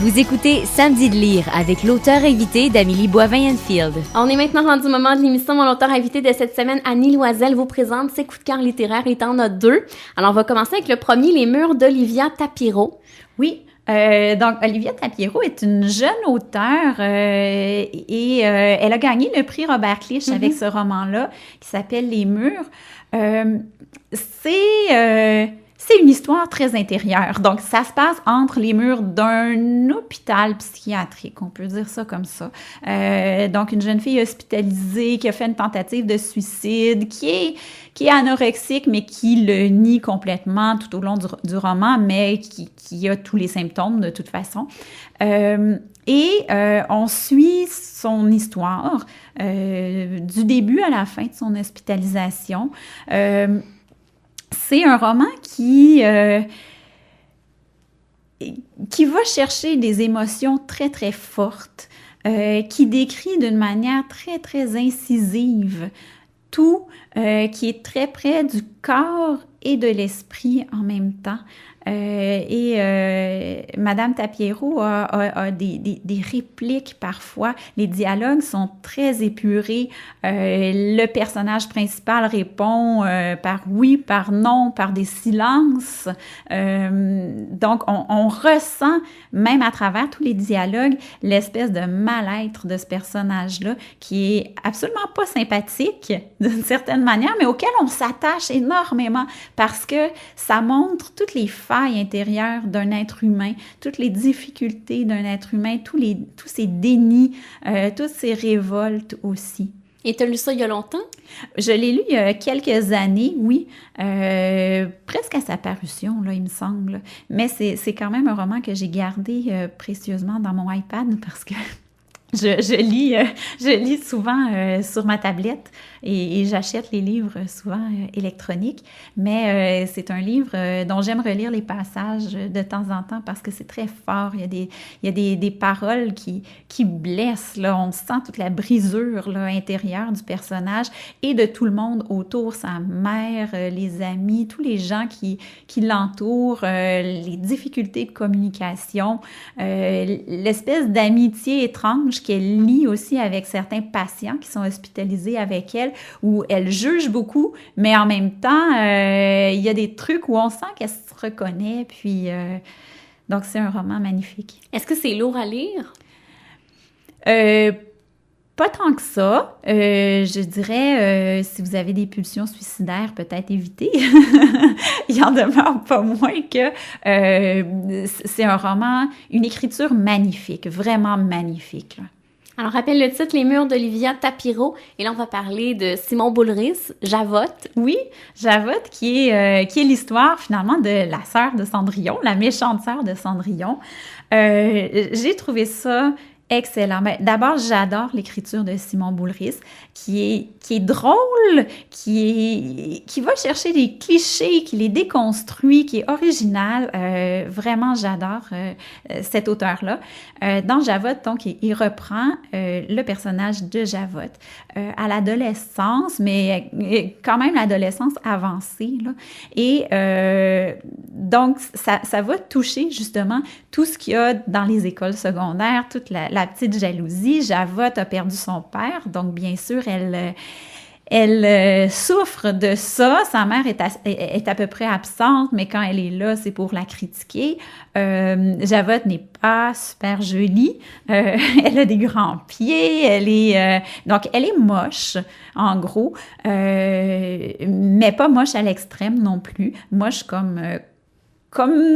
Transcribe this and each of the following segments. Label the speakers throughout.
Speaker 1: Vous écoutez Samedi de lire avec l'auteur invité d'Amélie Boivin-Enfield.
Speaker 2: On est maintenant rendu au moment de l'émission. Mon auteur invité de cette semaine, Annie Loisel, vous présente ses coups de cœur littéraires. Il en a 2. Alors, on va commencer avec le premier, Les murs d'Olivia Tapiro.
Speaker 3: Oui. Donc, Olivia Tapiro est une jeune auteure et elle a gagné le prix Robert Clich avec ce roman-là qui s'appelle Les murs. C'est une histoire très intérieure. Donc, ça se passe entre les murs d'un hôpital psychiatrique, on peut dire ça comme ça. Donc, une jeune fille hospitalisée qui a fait une tentative de suicide, qui est anorexique, mais qui le nie complètement tout au long du roman, mais qui a tous les symptômes de toute façon. On suit son histoire du début à la fin de son hospitalisation. C'est un roman qui va chercher des émotions très, très fortes, qui décrit d'une manière très, très incisive tout qui est très près du corps et de l'esprit en même temps. Madame Tapiro a des répliques parfois. Les dialogues sont très épurés. Le personnage principal répond par oui, par non, par des silences. Donc, on ressent, même à travers tous les dialogues, l'espèce de mal-être de ce personnage-là qui est absolument pas sympathique d'une certaine manière, mais auquel on s'attache énormément parce que ça montre toutes les failles intérieures d'un être humain, toutes les difficultés d'un être humain, tous ces dénis, toutes ces révoltes aussi.
Speaker 2: Et tu as lu ça il y a longtemps?
Speaker 3: Je l'ai lu il y a quelques années, oui, presque à sa parution, là, il me semble. Mais c'est quand même un roman que j'ai gardé précieusement dans mon iPad parce que je lis souvent sur ma tablette et j'achète les livres souvent électroniques, mais c'est un livre dont j'aime relire les passages de temps en temps parce que c'est très fort. Il y a des paroles qui blessent, là. On sent toute la brisure là, intérieure du personnage et de tout le monde autour, sa mère, les amis, tous les gens qui l'entourent, les difficultés de communication, l'espèce d'amitié étrange qu'elle lie aussi avec certains patients qui sont hospitalisés avec elle, où elle juge beaucoup, mais en même temps, il y a des trucs où on sent qu'elle se reconnaît, puis donc c'est un roman magnifique.
Speaker 2: Est-ce que c'est lourd à lire?
Speaker 3: Pas tant que ça. Je dirais, si vous avez des pulsions suicidaires, peut-être éviter. Il en demeure pas moins que c'est un roman, une écriture magnifique, vraiment magnifique, là.
Speaker 2: Alors, rappelle le titre, Les murs d'Olivia Tapiro. Et là, on va parler de Simon Boulris, Javotte.
Speaker 3: Oui, Javotte, qui est l'histoire, finalement, de la sœur de Cendrillon, la méchante sœur de Cendrillon. J'ai trouvé ça excellent. Ben, d'abord, j'adore l'écriture de Simon Boulris, qui est drôle, qui va chercher des clichés, qui les déconstruit, qui est original. Vraiment, j'adore cet auteur-là. Dans Javotte, donc, il reprend le personnage de Javotte à l'adolescence, mais quand même l'adolescence avancée, là. Et donc, ça va toucher justement tout ce qu'il y a dans les écoles secondaires, toute la petite jalousie. Javotte a perdu son père, donc bien sûr, elle souffre de ça. Sa mère est à peu près absente, mais quand elle est là, c'est pour la critiquer. Javotte n'est pas super jolie. Elle a des grands pieds. Donc, elle est moche, en gros, mais pas moche à l'extrême non plus. Moche comme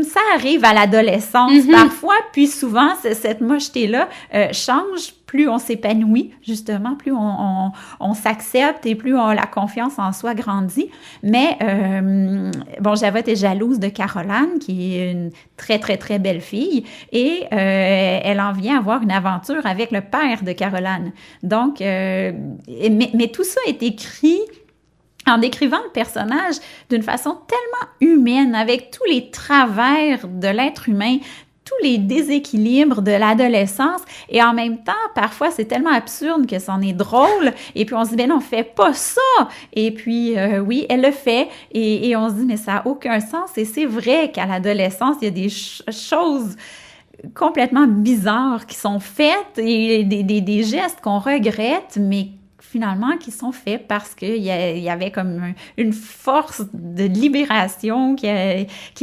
Speaker 3: ça arrive à l'adolescence parfois, puis souvent, cette mocheté-là change plus on s'épanouit, justement, plus on s'accepte et plus la confiance en soi grandit. Mais, Javotte est jalouse de Caroline, qui est une très, très, très belle fille, et elle en vient avoir une aventure avec le père de Caroline. Donc, mais tout ça est écrit en décrivant le personnage d'une façon tellement humaine, avec tous les travers de l'être humain, tous les déséquilibres de l'adolescence, et en même temps, parfois, c'est tellement absurde que c'en est drôle, et puis on se dit, ben non, fais pas ça! Et puis, oui, elle le fait, et on se dit, mais ça n'a aucun sens, et c'est vrai qu'à l'adolescence, il y a des choses complètement bizarres qui sont faites et des gestes qu'on regrette, mais finalement qui sont faits parce qu'il y avait comme une force de libération qui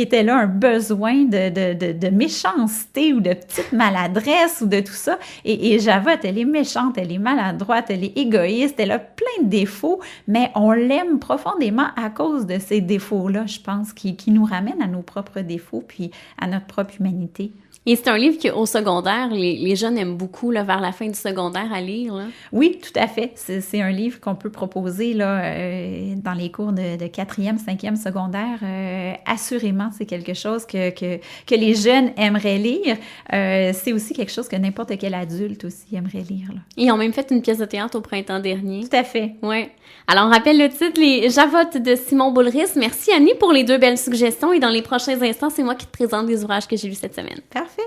Speaker 3: était là, un besoin de méchanceté ou de petite maladresse ou de tout ça. Et Javotte, elle est méchante, elle est maladroite, elle est égoïste, elle a plein de défauts, mais on l'aime profondément à cause de ces défauts-là, je pense, qui nous ramènent à nos propres défauts puis à notre propre humanité.
Speaker 2: Et c'est un livre qu'au secondaire, les jeunes aiment beaucoup, là, vers la fin du secondaire, à lire, là.
Speaker 3: Oui, tout à fait. C'est un livre qu'on peut proposer là, dans les cours de 4e, 5e secondaire. Assurément, c'est quelque chose que les jeunes aimeraient lire. C'est aussi quelque chose que n'importe quel adulte aussi aimerait lire, là.
Speaker 2: Ils ont même fait une pièce de théâtre au printemps dernier.
Speaker 3: Tout à fait.
Speaker 2: Ouais. Alors, on rappelle le titre, Les Javottes de Simon Boulris. Merci, Annie, pour les 2 belles suggestions. Et dans les prochains instants, c'est moi qui te présente les ouvrages que j'ai lus cette semaine.
Speaker 3: Parfait.